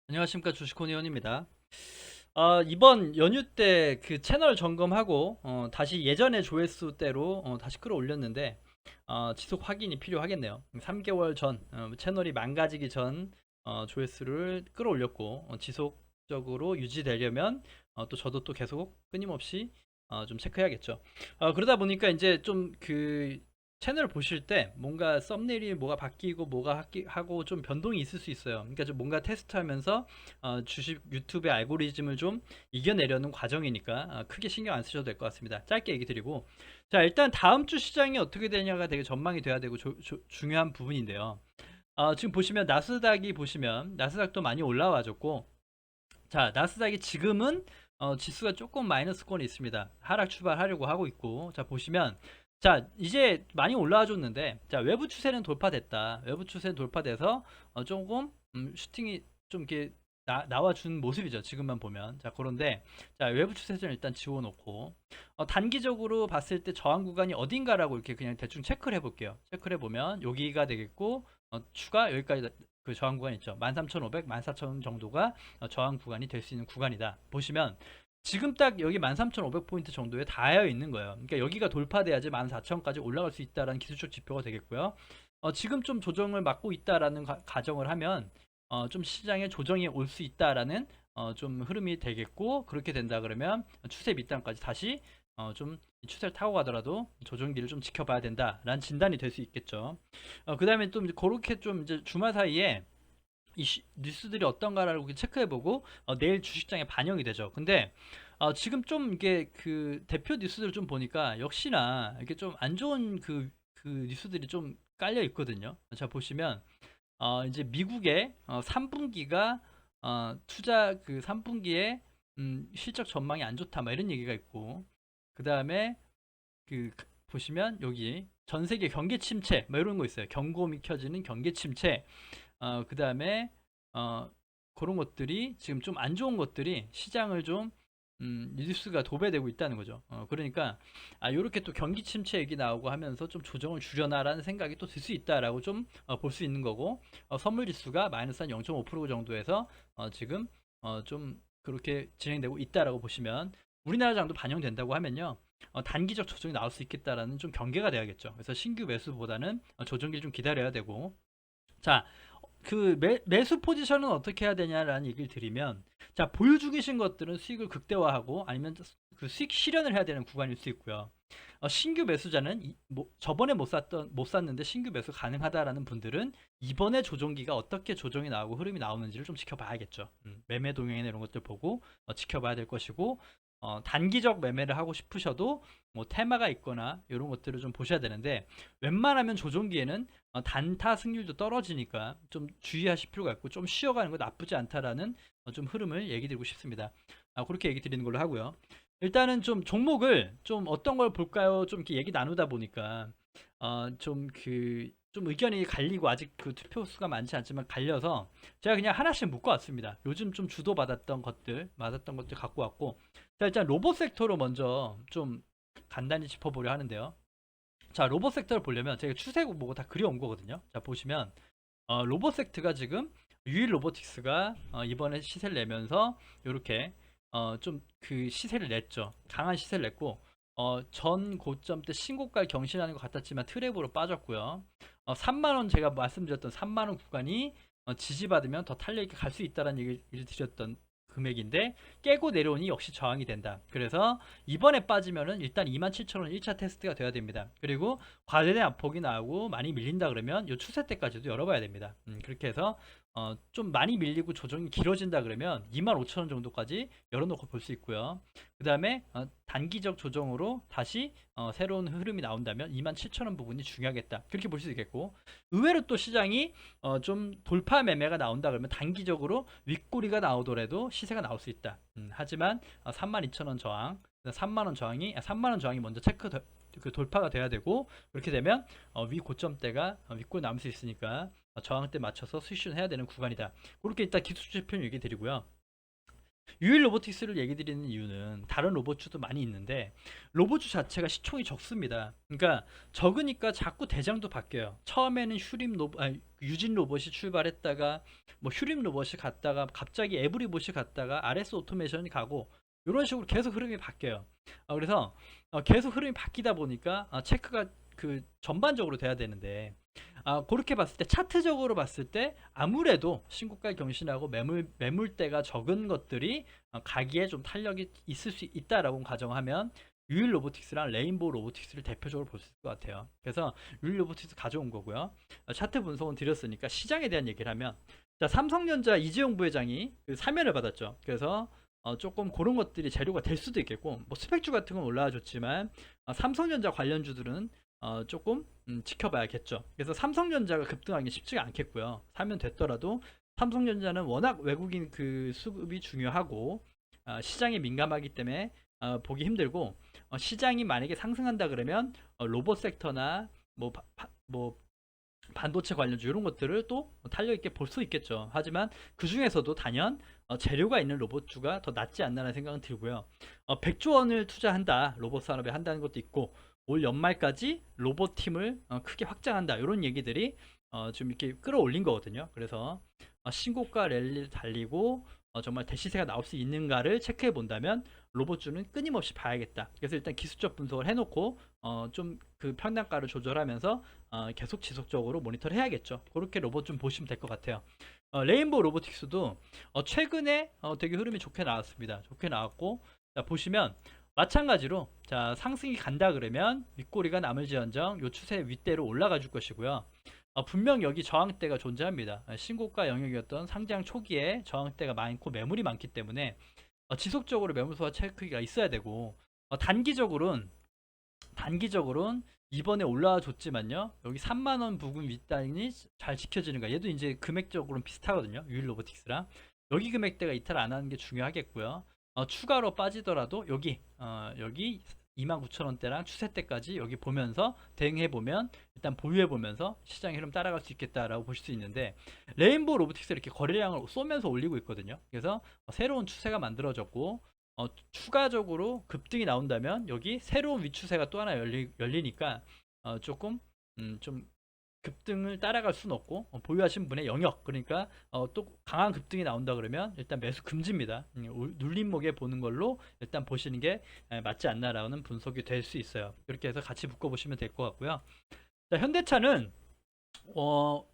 안녕하십니까, 주식코니언입니다. 이번 연휴 때 그 채널 점검하고 다시 예전의 조회수대로 다시 끌어올렸는데 지속 확인이 필요하겠네요. 3개월 전 채널이 망가지기 전 조회수를 끌어올렸고 지속적으로 유지되려면 또 저도 또 계속 끊임없이 좀 체크해야겠죠. 그러다 보니까 이제 좀 그 채널 보실 때 뭔가 썸네일이 뭐가 바뀌고 뭐가 하고 좀 변동이 있을 수 있어요. 그러니까 좀 뭔가 테스트하면서 주식 유튜브의 알고리즘을 좀 이겨내려는 과정이니까 크게 신경 안 쓰셔도 될 것 같습니다. 짧게 얘기 드리고, 자, 일단 다음 주 시장이 어떻게 되냐가 되게 전망이 돼야 되고 중요한 부분인데요. 지금 보시면 나스닥이 보시면 나스닥도 많이 올라와줬고, 자, 나스닥이 지금은 지수가 조금 마이너스권이 있습니다. 하락 출발하려고 하고 있고, 자, 보시면, 자, 이제 많이 올라와 줬는데, 자, 외부 추세는 돌파됐다. 외부 추세는 돌파돼서 조금 슈팅이 좀 이렇게 나와준 모습이죠. 지금만 보면. 자, 그런데, 자, 외부 추세는 일단 지워놓고, 단기적으로 봤을 때 저항 구간이 어딘가라고 이렇게 그냥 대충 체크를 해볼게요. 체크를 해보면, 여기가 되겠고, 추가 여기까지 그 저항 구간 있죠. 13,500, 14,000 정도가 저항 구간이 될 수 있는 구간이다. 보시면 지금 딱 여기 13,500포인트 정도에 닿아 있는 거예요. 그러니까 여기가 돌파돼야지 14,000까지 올라갈 수 있다라는 기술적 지표가 되겠고요. 지금 좀 조정을 막고 있다라는 가정을 하면 좀 시장에 조정이 올 수 있다라는 좀 흐름이 되겠고, 그렇게 된다 그러면 추세 밑단까지 다시 좀 추세를 타고 가더라도 조정기를 좀 지켜봐야 된다라는 진단이 될 수 있겠죠. 그 다음에 또 그렇게 좀 이제 주말 사이에 이 뉴스들이 어떤가라고 체크해보고 내일 주식장에 반영이 되죠. 근데 지금 좀 이게 그 대표 뉴스들 좀 보니까 역시나 이게 좀 안 좋은 그 뉴스들이 좀 깔려 있거든요. 자, 보시면 이제 미국의 3분기가 투자 그 3분기에 실적 전망이 안 좋다, 막 이런 얘기가 있고, 그 다음에 그 보시면 여기 전 세계 경기 침체 뭐 이런 거 있어요. 경고음이 켜지는 경기 침체. 그 다음에 어, 그런 것들이 지금 좀 안 좋은 것들이 시장을 좀 뉴스가 도배되고 있다는 거죠. 그러니까 이렇게 또 경기 침체 얘기 나오고 하면서 좀 조정을 주려나라는 생각이 또 들 수 있다라고 좀 볼 수 있는 거고, 선물 지수가 마이너스 한 0.5% 정도에서 지금 좀 그렇게 진행되고 있다라고 보시면, 우리나라 장도 반영된다고 하면요. 단기적 조정이 나올 수 있겠다라는 좀 경계가 돼야겠죠. 그래서 신규 매수보다는 조정기를 좀 기다려야 되고, 자, 그 매수 포지션은 어떻게 해야 되냐라는 얘기를 드리면, 자, 보유 중이신 것들은 수익을 극대화하고 아니면 그 수익 실현을 해야 되는 구간일 수 있고요. 신규 매수자는 저번에 못 샀는데 신규 매수 가능하다라는 분들은 이번에 조정기가 어떻게 조정이 나오고 흐름이 나오는지를 좀 지켜봐야겠죠. 매매 동향이나 이런 것들 보고 지켜봐야 될 것이고, 단기적 매매를 하고 싶으셔도 뭐 테마가 있거나 이런 것들을 좀 보셔야 되는데, 웬만하면 조정기에는 단타 승률도 떨어지니까 좀 주의하실 필요가 있고, 좀 쉬어가는 거 나쁘지 않다라는 좀 흐름을 얘기 드리고 싶습니다. 그렇게 얘기 드리는 걸로 하고요. 일단은 좀 종목을 좀 어떤 걸 볼까요? 좀 이렇게 얘기 나누다 보니까 좀 의견이 갈리고, 아직 그 투표 수가 많지 않지만 갈려서 제가 그냥 하나씩 묶어 왔습니다. 요즘 좀 주도받았던 것들, 맞았던 것들 갖고 왔고, 자, 일단 로봇 섹터로 먼저 좀 간단히 짚어보려 하는데요. 자, 로봇 섹터를 보려면 제가 추세고 뭐고 다 그려온 거거든요. 자, 보시면 로봇 섹터가 지금 유일 로보틱스가 이번에 시세를 내면서 이렇게 좀 그 시세를 냈죠. 강한 시세를 냈고, 전 고점 때 신고가를 경신하는 것 같았지만 트랩으로 빠졌고요. 3만 원, 제가 말씀드렸던 3만 원 구간이 지지받으면 더 탄력있게 갈 수 있다는 얘기를 드렸던 금액인데, 깨고 내려오니 역시 저항이 된다. 그래서 이번에 빠지면은 일단 27,000원 1차 테스트가 돼야 됩니다. 그리고 과대된 압폭이 나오고 많이 밀린다 그러면 이 추세 때까지도 열어봐야 됩니다. 그렇게 해서 좀 많이 밀리고 조정이 길어진다 그러면 25,000원 정도까지 열어놓고 볼 수 있고요. 그 다음에 단기적 조정으로 다시 새로운 흐름이 나온다면 27,000원 부분이 중요하겠다, 그렇게 볼 수 있겠고, 의외로 또 시장이 좀 돌파 매매가 나온다 그러면 단기적으로 윗꼬리가 나오더라도 시세가 나올 수 있다. 하지만 32,000원 저항, 3만원 저항이 3만원 저항이 먼저 그 돌파가 돼야 되고, 그렇게 되면 위 고점대가 윗골 남을 수 있으니까 저항대 맞춰서 수익 실현해야 되는 구간이다. 그렇게 일단 기술주표 얘기 드리고요. 유일 로보틱스를 얘기 드리는 이유는 다른 로봇주도 많이 있는데 로봇주 자체가 시총이 적습니다. 그러니까 적으니까 자꾸 대장도 바뀌어요. 처음에는 유진 로봇이 출발했다가 뭐 휴림 로봇이 갔다가 갑자기 에브리 로봇이 갔다가 RS 오토메이션이 가고 이런 식으로 계속 흐름이 바뀌어요. 그래서 계속 흐름이 바뀌다 보니까 체크가 그 전반적으로 돼야 되는데 그렇게 봤을 때 차트적으로 봤을 때 아무래도 신고가 경신하고 매물대가 적은 것들이 가기에 좀 탄력이 있을 수 있다라고 가정하면 유일 로보틱스랑 레인보우 로보틱스를 대표적으로 볼 수 있을 것 같아요. 그래서 유일 로보틱스 가져온 거고요. 차트 분석은 드렸으니까 시장에 대한 얘기를 하면 자, 삼성전자 이재용 부회장이 그 사면을 받았죠. 그래서 조금 그런 것들이 재료가 될 수도 있겠고 뭐 스펙주 같은 건 올라와 줬지만 삼성전자 관련주들은 조금 지켜봐야겠죠. 그래서 삼성전자가 급등하기 쉽지가 않겠고요. 사면 됐더라도 삼성전자는 워낙 외국인 그 수급이 중요하고 시장에 민감하기 때문에 보기 힘들고 시장이 만약에 상승한다 그러면 로봇 섹터나 뭐 반도체 관련주 이런 것들을 또 탄력 있게 볼 수 있겠죠. 하지만 그 중에서도 단연 재료가 있는 로봇주가 더 낫지 않나라는 생각은 들고요. 100조 원을 투자한다, 로봇 산업에 한다는 것도 있고 올 연말까지 로봇 팀을 크게 확장한다 이런 얘기들이 좀 이렇게 끌어올린 거거든요. 그래서 신고가 랠리를 달리고 정말 대시세가 나올 수 있는가를 체크해 본다면 로봇주는 끊임없이 봐야겠다. 그래서 일단 기술적 분석을 해놓고 좀 그 평단가를 조절하면서 계속 지속적으로 모니터를 해야겠죠. 그렇게 로봇 좀 보시면 될 것 같아요. 레인보우 로보틱스도 최근에 되게 흐름이 좋게 나왔습니다. 좋게 나왔고 자, 보시면 마찬가지로 자 상승이 간다 그러면 윗꼬리가 남을지언정 요 추세 윗대로 올라가 줄 것이고요. 분명 여기 저항대가 존재합니다. 신고가 영역이었던 상장 초기에 저항대가 많고 매물이 많기 때문에 지속적으로 매물 소화 체크가 있어야 되고 단기적으로는 이번에 올라와 줬지만요. 여기 3만원 부근 윗단이 잘 지켜지는가. 얘도 이제 금액적으로는 비슷하거든요. 유일 로보틱스랑. 여기 금액대가 이탈 안 하는 게 중요하겠고요. 추가로 빠지더라도 여기 29,000원대랑 추세대까지 여기 보면서 대응해 보면 일단 보유해 보면서 시장 흐름 따라갈 수 있겠다라고 보실 수 있는데 레인보우 로보틱스 이렇게 거래량을 쏘면서 올리고 있거든요. 그래서 새로운 추세가 만들어졌고 추가적으로 급등이 나온다면 여기 새로운 위추세가 또 하나 열리니까 조금 좀 급등을 따라갈 수는 없고 보유하신 분의 영역 그러니까 또 강한 급등이 나온다 그러면 일단 매수 금지입니다. 눌림목에 보는 걸로 일단 보시는 게 맞지 않나라는 분석이 될 수 있어요. 이렇게 해서 같이 묶어보시면 될 것 같고요. 자, 현대차는 어,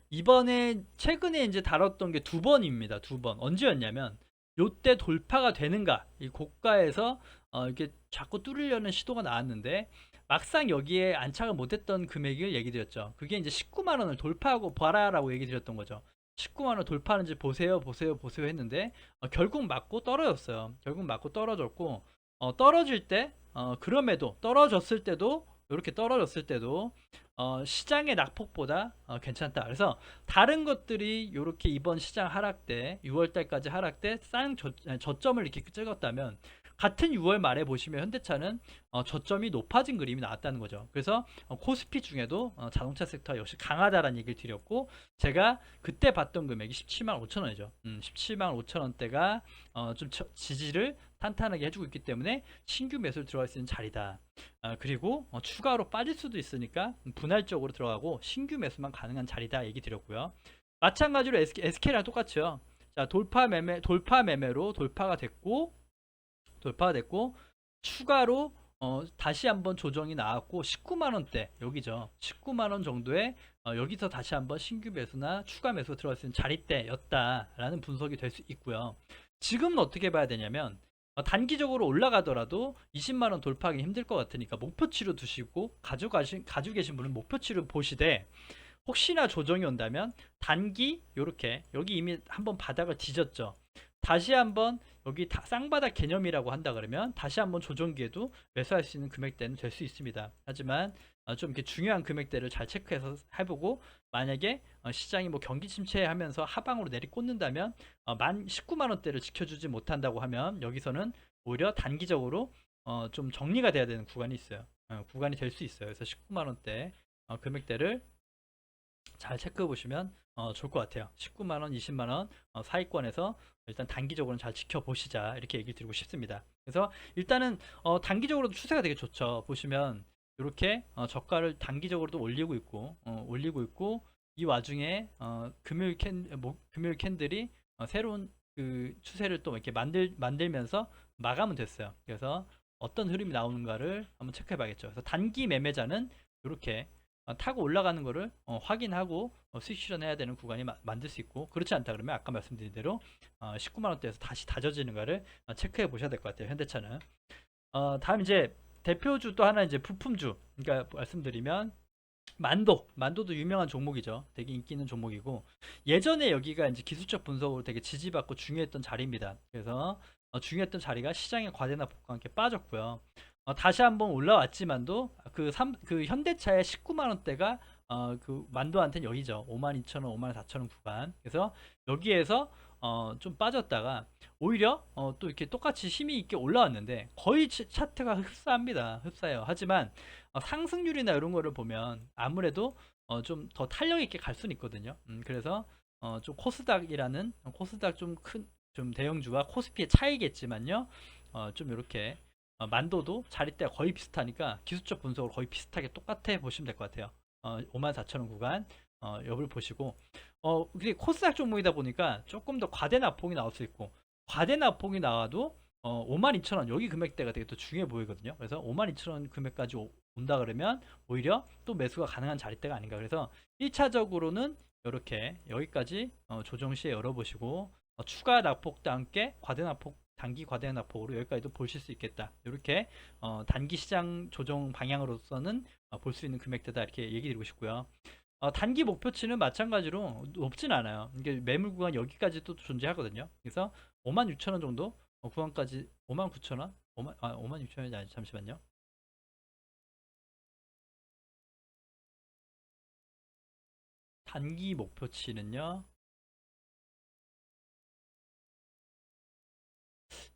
이번에 최근에 이제 다뤘던 게 두 번입니다. 두 번. 언제였냐면 요때 돌파가 되는가? 이 고가에서 이렇게 자꾸 뚫으려는 시도가 나왔는데 막상 여기에 안착을 못했던 금액을 얘기 드렸죠. 그게 이제 19만 원을 돌파하고 봐라라고 얘기 드렸던 거죠. 19만 원 돌파하는지 보세요, 보세요, 보세요 했는데 결국 맞고 떨어졌어요. 결국 맞고 떨어졌고 떨어질 때 그럼에도 떨어졌을 때도 이렇게 떨어졌을 때도 시장의 낙폭보다 괜찮다. 그래서 다른 것들이 이렇게 이번 시장 하락 때 6월 달까지 하락 때 싼 저점을 이렇게 찍었다면 같은 6월 말에 보시면 현대차는 저점이 높아진 그림이 나왔다는 거죠. 그래서 코스피 중에도 자동차 섹터 역시 강하다라는 얘기를 드렸고 제가 그때 봤던 금액이 17만 5천 원이죠. 17만 5천 원대가 좀 지지를 탄탄하게 해주고 있기 때문에 신규 매수를 들어갈 수 있는 자리다. 그리고 추가로 빠질 수도 있으니까 분할적으로 들어가고 신규 매수만 가능한 자리다 얘기 드렸고요. 마찬가지로 SK랑 똑같죠. 자, 돌파 매매로 돌파가 됐고 추가로 다시 한번 조정이 나왔고 19만 원대 여기죠. 19만 원 정도에 여기서 다시 한번 신규 매수나 추가 매수 들어갈 수 있는 자리대였다라는 분석이 될 수 있고요. 지금은 어떻게 봐야 되냐면 단기적으로 올라가더라도 20만 원 돌파하기 힘들 것 같으니까 목표치로 두시고 가지고 계신 분은 목표치로 보시되 혹시나 조정이 온다면 단기 요렇게 여기 이미 한번 바닥을 뒤졌죠. 다시 한번 여기 쌍바닥 개념이라고 한다 그러면 다시 한번 조정기에도 매수할 수 있는 금액대는 될 수 있습니다. 하지만 좀 이렇게 중요한 금액대를 잘 체크해서 해보고 만약에 시장이 뭐 경기 침체하면서 하방으로 내리꽂는다면 19만 원대를 지켜주지 못한다고 하면 여기서는 오히려 단기적으로 좀 정리가 돼야 되는 구간이 있어요. 구간이 될 수 있어요. 그래서 19만 원대 금액대를 잘 체크해 보시면 좋을 것 같아요. 19만원, 20만원 사이권에서 일단 단기적으로는 잘 지켜보시자 이렇게 얘기 드리고 싶습니다. 그래서 일단은 단기적으로도 추세가 되게 좋죠. 보시면 이렇게 저가를 단기적으로도 올리고 있고 이 와중에 금요일 캔들이 새로운 그 추세를 또 이렇게 만들면서 마감은 됐어요. 그래서 어떤 흐름이 나오는가를 한번 체크해 봐야겠죠. 그래서 단기 매매자는 이렇게 타고 올라가는 거를 확인하고 수익 실현해야 되는 구간이 만들 수 있고, 그렇지 않다 그러면 아까 말씀드린 대로 19만원대에서 다시 다져지는 거를 체크해 보셔야 될 것 같아요. 현대차는. 다음 이제 대표주 또 하나, 이제 부품주. 그러니까 말씀드리면 만도도 유명한 종목이죠. 되게 인기 있는 종목이고, 예전에 여기가 이제 기술적 분석으로 되게 지지받고 중요했던 자리입니다. 그래서 중요했던 자리가 시장의 과대나 폭과 함께 빠졌고요. 다시 한번 올라왔지만도 그 현대차의 19만 원대가 그 만도한테는 여기죠. 52,000원, 54,000원 구간. 그래서 여기에서 좀 빠졌다가 오히려 또 이렇게 똑같이 힘이 있게 올라왔는데 거의 차트가 흡사합니다. 흡사해요. 하지만 상승률이나 이런 거를 보면 아무래도 좀 더 탄력 있게 갈 수는 있거든요. 그래서 좀 코스닥 좀 좀 대형주와 코스피의 차이겠지만요. 좀 이렇게 만도도 자리대가 거의 비슷하니까 기술적 분석으로 거의 비슷하게 똑같아 보시면 될 것 같아요. 54,000원 구간 여을 보시고, 근데 코스닥 종목이다 보니까 조금 더 과대 낙폭이 나올 수 있고, 과대 낙폭이 나와도 52,000원 여기 금액대가 되게 또 중요해 보이거든요. 그래서 52,000원 금액까지 온다 그러면 오히려 또 매수가 가능한 자리대가 아닌가. 그래서 1차적으로는 이렇게 여기까지 조정 시에 열어보시고, 추가 낙폭과 함께 단기 과대 낙폭으로 여기까지도 보실 수 있겠다. 이렇게 단기 시장 조정 방향으로서는 볼 수 있는 금액대다 이렇게 얘기 드리고 싶고요. 단기 목표치는 마찬가지로 높진 않아요. 이게 매물 구간 여기까지 또 존재하거든요. 그래서 56,000원 정도 구간까지, 59,000원? 56,000원이 아니, 잠시만요. 단기 목표치는요,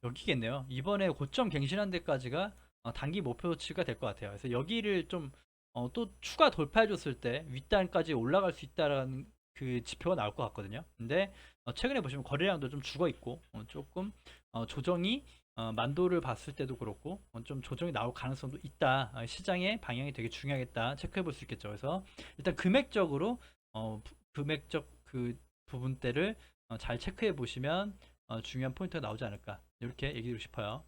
여기겠네요. 이번에 고점 갱신한 데까지가 단기 목표치가 될 것 같아요. 그래서 여기를 좀 또 추가 돌파해 줬을 때 윗단까지 올라갈 수 있다라는 그 지표가 나올 것 같거든요. 근데 최근에 보시면 거래량도 좀 죽어 있고 조금 조정이 만도를 봤을 때도 그렇고 좀 조정이 나올 가능성도 있다. 시장의 방향이 되게 중요하겠다. 체크해 볼 수 있겠죠. 그래서 일단 금액적으로 금액적 그 부분대를 잘 체크해 보시면 중요한 포인트가 나오지 않을까 이렇게 얘기드리고 싶어요.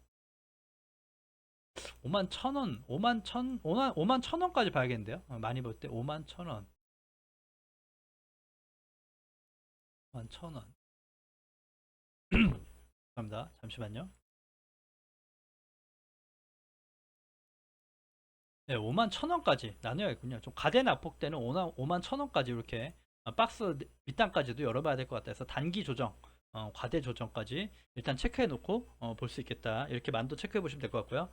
5만 1,000원, 5만 1,000원까지 봐야겠는데요. 많이 볼 때 5만 1,000원, 5만 1,000원. 감사합니다. 잠시만요. 네, 5만 1,000원까지 나눠야겠군요. 좀 가대 낙폭되는 5만 1,000원까지 이렇게 박스 밑단까지도 열어봐야 될 것 같아서 단기 조정, 과대 조정까지 일단 체크해 놓고 볼 수 있겠다. 이렇게 만도 체크해 보시면 될 것 같고요.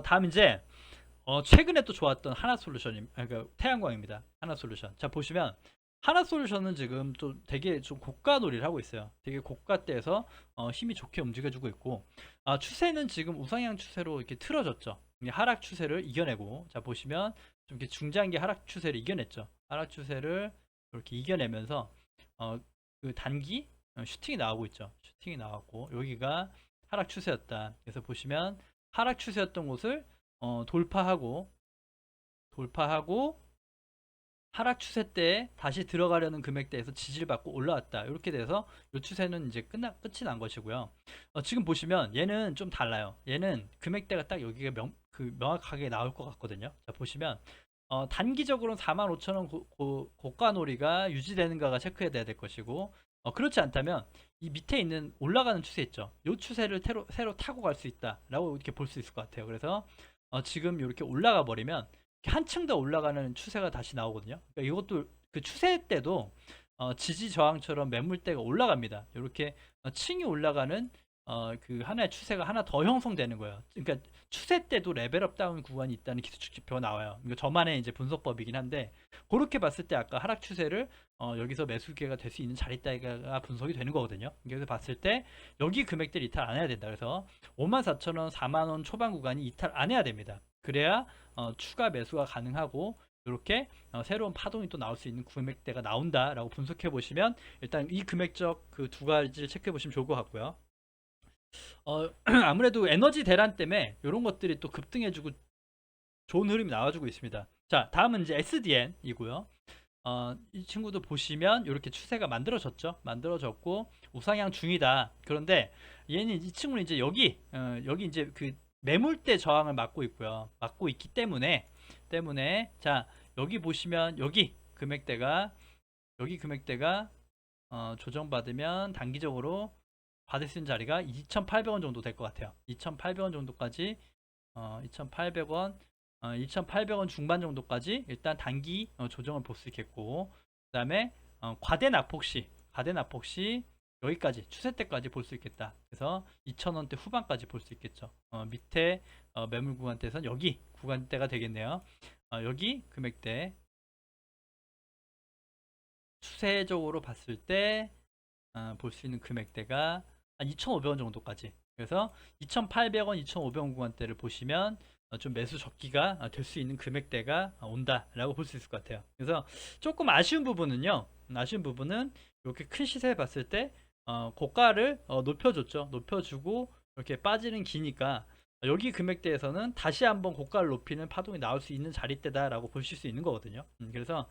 다음 이제 최근에 또 좋았던 하나솔루션임, 그러니까 태양광입니다. 하나솔루션. 자 보시면 하나솔루션은 지금 좀 되게 좀 고가 놀이를 하고 있어요. 되게 고가대에서 힘이 좋게 움직여주고 있고, 추세는 지금 우상향 추세로 이렇게 틀어졌죠. 하락 추세를 이겨내고, 자 보시면 좀 이렇게 중장기 하락 추세를 이겨냈죠. 하락 추세를 이렇게 이겨내면서 그 단기 슈팅이 나오고 있죠. 슈팅이 나왔고 여기가 하락 추세였다. 그래서 보시면 하락 추세였던 곳을 돌파하고 하락 추세 때 다시 들어가려는 금액대에서 지지를 받고 올라왔다. 이렇게 돼서 이 추세는 이제 끝이 난 것이고요. 지금 보시면 얘는 좀 달라요. 얘는 금액대가 딱 여기가 명확하게 나올 것 같거든요. 자 보시면 단기적으로는 45,000원 고가놀이가 유지되는가가 체크해야 될 것이고, 그렇지 않다면 이 밑에 있는 올라가는 추세 있죠. 이 추세를 새로 타고 갈 수 있다라고 이렇게 볼 수 있을 것 같아요. 그래서 지금 이렇게 올라가 버리면 한층 더 올라가는 추세가 다시 나오거든요. 그러니까 이것도 그 추세 때도 지지 저항처럼 매물대가 올라갑니다. 이렇게 층이 올라가는 그 하나의 추세가 하나 더 형성되는 거예요. 그러니까 추세 때도 레벨업 다운 구간이 있다는 기술적 지표가 나와요. 이거 저만의 이제 분석법이긴 한데, 그렇게 봤을 때 아까 하락 추세를 여기서 매수 기회가 될 수 있는 자리대가 분석이 되는 거거든요. 그래서 봤을 때 여기 금액들 이탈 안 해야 된다. 그래서 54,000원, 4만원 초반 구간이 이탈 안 해야 됩니다. 그래야 추가 매수가 가능하고 이렇게 새로운 파동이 또 나올 수 있는 금액대가 나온다라고 분석해 보시면 일단 이 금액적 그 두 가지를 체크해 보시면 좋을 것 같고요. 아무래도 에너지 대란 때문에 이런 것들이 또 급등해주고 좋은 흐름이 나와주고 있습니다. 자, 다음은 이제 SDN이고요. 이 친구도 보시면 이렇게 추세가 만들어졌고 우상향 중이다. 그런데 얘는 이 친구는 이제 여기 이제 그 매물대 저항을 막고 있고요. 막고 있기 때문에 자, 여기 보시면 여기 금액대가 조정받으면 단기적으로 받을 수 있는 자리가 2,800원 정도 될 것 같아요. 2,800원 정도까지 2,800원 2,800원 중반 정도까지 일단 단기 조정을 볼 수 있겠고, 그 다음에 과대 낙폭시 여기까지 추세대까지 볼 수 있겠다. 그래서 2,000원대 후반까지 볼 수 있겠죠. 밑에 매물 구간대에서는 여기 구간대가 되겠네요. 여기 금액대 추세적으로 봤을 때 볼 수 있는 금액대가 한 2,500원 정도까지. 그래서 2,800원, 2,500원 구간대를 보시면 좀 매수 적기가 될 수 있는 금액대가 온다라고 볼 수 있을 것 같아요. 그래서 조금 아쉬운 부분은 이렇게 큰 시세에 봤을 때 고가를 높여줬죠. 높여주고 이렇게 빠지는 기니까 여기 금액대에서는 다시 한번 고가를 높이는 파동이 나올 수 있는 자리대다라고 보실 수 있는 거거든요. 그래서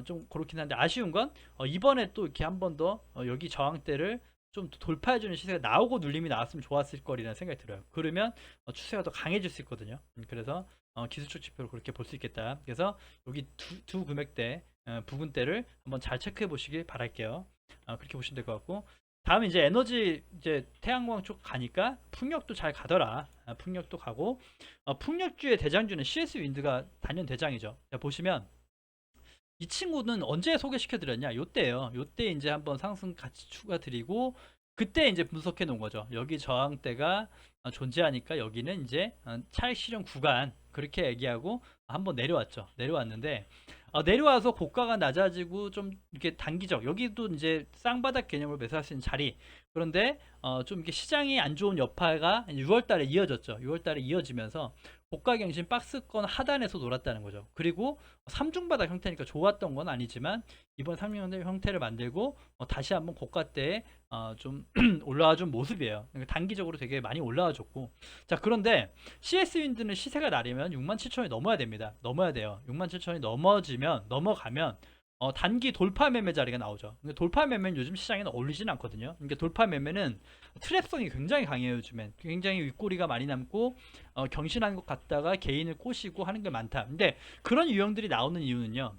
좀 그렇긴 한데 아쉬운 건 이번에 또 이렇게 한 번 더 여기 저항대를 좀 돌파해주는 시세가 나오고 눌림이 나왔으면 좋았을 거리라는 생각이 들어요. 그러면 추세가 더 강해질 수 있거든요. 그래서 기술적 지표로 그렇게 볼 수 있겠다. 그래서 여기 두 금액대 부근대를 한번 잘 체크해 보시길 바랄게요. 그렇게 보시면 될 것 같고, 다음에 이제 에너지 이제 태양광 쪽 가니까 풍력도 잘 가더라. 풍력도 가고, 풍력주의 대장주는 CS 윈드가 단연 대장이죠. 자, 보시면 이 친구는 언제 소개시켜 드렸냐? 요때예요. 요때 이제 한번 상승 같이 추가 드리고 그때 이제 분석해 놓은 거죠. 여기 저항대가 존재하니까 여기는 이제 차익 실현 구간 그렇게 얘기하고 한번 내려왔죠. 내려왔는데 내려와서 고가가 낮아지고 좀 이렇게 단기적 여기도 이제 쌍바닥 개념으로 매수할 수 있는 자리. 그런데 좀 이렇게 시장이 안 좋은 여파가 6월 달에 이어졌죠. 6월 달에 이어지면서 고가 경신 박스권 하단에서 놀았다는 거죠. 그리고 3중바닥 형태니까 좋았던 건 아니지만 이번 3중 형태를 만들고 다시 한번 고가 때에 좀 올라와 준 모습이에요. 그러니까 단기적으로 되게 많이 올라와 줬고, 자, 그런데 CS 윈드는 시세가 나려면 67,000원이 넘어야 됩니다. 넘어야 돼요. 67,000원이 넘어가면 단기 돌파 매매 자리가 나오죠. 근데 돌파 매매는 요즘 시장에는 어울리진 않거든요. 그러니까 돌파 매매는 트랩성이 굉장히 강해요. 요즘엔 굉장히 윗꼬리가 많이 남고 경신한 것 같다가 개인을 꼬시고 하는 게 많다. 근데 그런 유형들이 나오는 이유는요,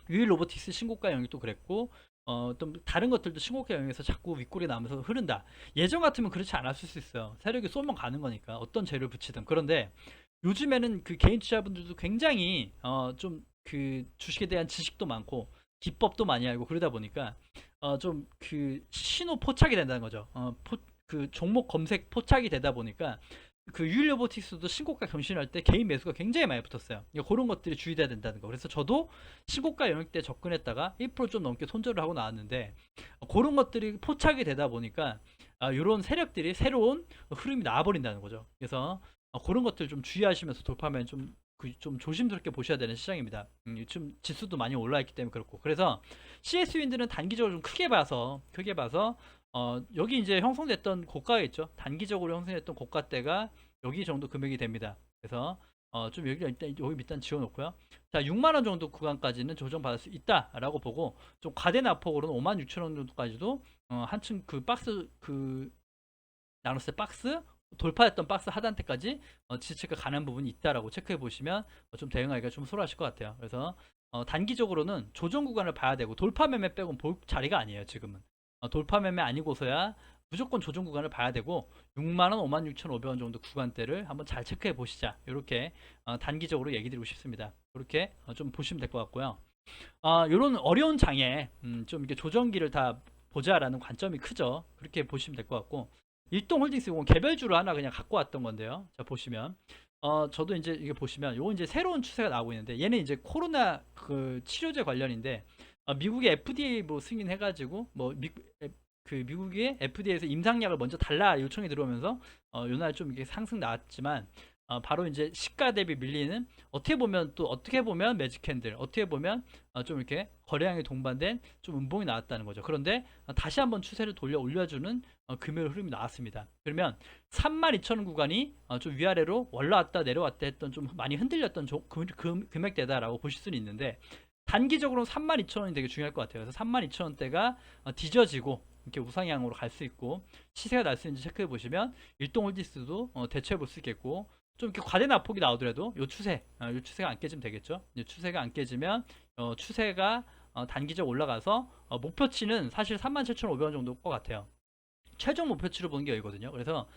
유일 로보틱스 신고가 영역도 그랬고 또 다른 것들도 신고가 영역에서 자꾸 윗꼬리 나면서 흐른다. 예전 같으면 그렇지 않았을 수 있어요. 세력이 쏘면 가는 거니까 어떤 재료를 붙이든. 그런데 요즘에는 그 개인 투자분들도 굉장히 좀 그 주식에 대한 지식도 많고 기법도 많이 알고 그러다 보니까 좀 그 신호 포착이 된다는 거죠. 그 종목 검색 포착이 되다 보니까 그 유일 로보틱스도 신고가 경신할 때 개인 매수가 굉장히 많이 붙었어요. 그런 것들이 주의돼야 된다는 거. 그래서 저도 신고가 영역 때 접근했다가 1%좀 넘게 손절을 하고 나왔는데 그런 것들이 포착이 되다 보니까 이런 세력들이 새로운 흐름이 나와버린다는 거죠. 그래서 그런 것들 좀 주의하시면서 돌파하면 좀 조심스럽게 보셔야 되는 시장입니다. 요즘 지수도 많이 올라있기 때문에 그렇고. 그래서 CS 윈드는 단기적으로 좀 크게 봐서 여기 이제 형성됐던 고가가 있죠. 단기적으로 형성됐던 고가대가 여기 정도 금액이 됩니다. 그래서 좀 여기 일단 지워놓고요. 자, 6만원 정도 구간까지는 조정받을 수 있다라고 보고, 좀 과대 낙폭으로는 56,000원 정도까지도 한층 그 박스 그 나눴을 때 박스 돌파했던 박스 하단대까지 지지체가 가는 부분이 있다라고 체크해 보시면 좀 대응하기가 좀 수월하실 것 같아요. 그래서 단기적으로는 조정 구간을 봐야 되고 돌파 매매 빼고는 볼 자리가 아니에요. 지금은 돌파 매매 아니고서야 무조건 조정 구간을 봐야 되고 6만원, 56,500원 정도 구간대를 한번 잘 체크해 보시자. 이렇게 단기적으로 얘기 드리고 싶습니다. 그렇게 좀 보시면 될 것 같고요. 이런 어려운 장에 좀 이렇게 조정기를 다 보자라는 관점이 크죠. 그렇게 보시면 될 것 같고, 일동홀딩스 이건 개별주로 하나 그냥 갖고 왔던 건데요. 자, 보시면 저도 이제 이게 보시면 요거 이제 새로운 추세가 나오고 있는데, 얘는 이제 코로나 그 치료제 관련인데 미국의 FDA 뭐 승인해가지고 미국의 FDA에서 임상약을 먼저 달라 요청이 들어오면서 요날 좀 이게 상승 나왔지만 바로 이제 시가 대비 밀리는, 어떻게 보면 매직 캔들, 어떻게 보면 좀 이렇게 거래량이 동반된 좀 음봉이 나왔다는 거죠. 그런데 다시 한번 추세를 돌려 올려주는 금요일 흐름이 나왔습니다. 그러면 32,000원 구간이 좀 위아래로 올라왔다 내려왔다 했던, 좀 많이 흔들렸던 금액대다라고 보실 수는 있는데, 단기적으로 32,000원이 되게 중요할 것 같아요. 그래서 32,000원대가 뒤져지고 이렇게 우상향으로 갈 수 있고 시세가 날 수 있는지 체크해 보시면 일동 홀디스도 대처해 볼 수 있겠고, 좀 이렇게 과대 낙폭이 나오더라도 요 추세가 안 깨지면 되겠죠. 이 추세가 안 깨지면 추세가 단기적 올라가서 목표치는 사실 37,500원 정도일 것 같아요. 최종 목표치로 보는 게 여기거든요. 그래서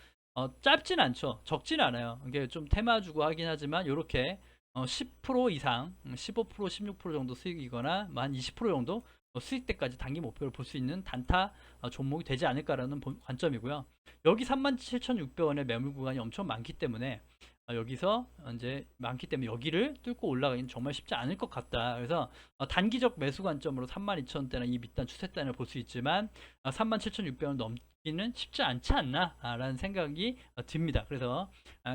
짧진 않죠. 적진 않아요. 이게 좀 테마 주고 하긴 하지만 요렇게 10% 이상, 15%, 16% 정도 수익이거나 한 20% 정도 수익 때까지 단기 목표를 볼 수 있는 단타 종목이 되지 않을까라는 관점이고요. 여기 37,600원의 매물 구간이 엄청 많기 때문에 여기서 이제 많기 때문에 여기를 뚫고 올라가기는 정말 쉽지 않을 것 같다. 그래서 단기적 매수 관점으로 32,000원대나 이 밑단 추세단을 볼 수 있지만 37,600원 넘기는 쉽지 않지 않나 라는 생각이 듭니다. 그래서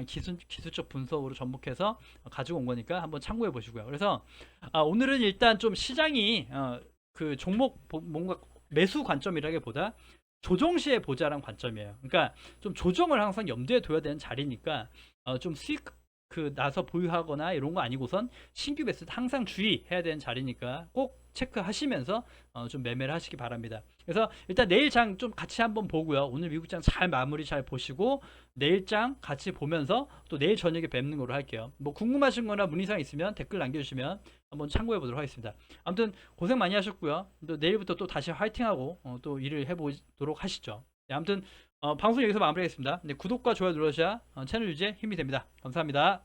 기술적 분석으로 접목해서 가지고 온 거니까 한번 참고해 보시고요. 그래서 오늘은 일단 좀 시장이 그 종목 뭔가 매수 관점이라기보다 조정 시에 보자란 관점이에요. 그러니까 좀 조정을 항상 염두에 둬야 되는 자리니까 좀 수익 나서 보유하거나 이런 거 아니고선 신규 매수 항상 주의해야 되는 자리니까 꼭 체크하시면서 좀 매매를 하시기 바랍니다. 그래서 일단 내일 장 좀 같이 한번 보고요. 오늘 미국 장 잘 마무리 잘 보시고 내일 장 같이 보면서 또 내일 저녁에 뵙는 걸로 할게요. 뭐 궁금하신 거나 문의사항 있으면 댓글 남겨주시면 한번 참고해 보도록 하겠습니다. 아무튼 고생 많이 하셨고요. 또 내일부터 또 다시 화이팅하고 또 일을 해보도록 하시죠. 네, 아무튼 방송 여기서 마무리하겠습니다. 네, 구독과 좋아요 눌러주셔야 채널 유지에 힘이 됩니다. 감사합니다.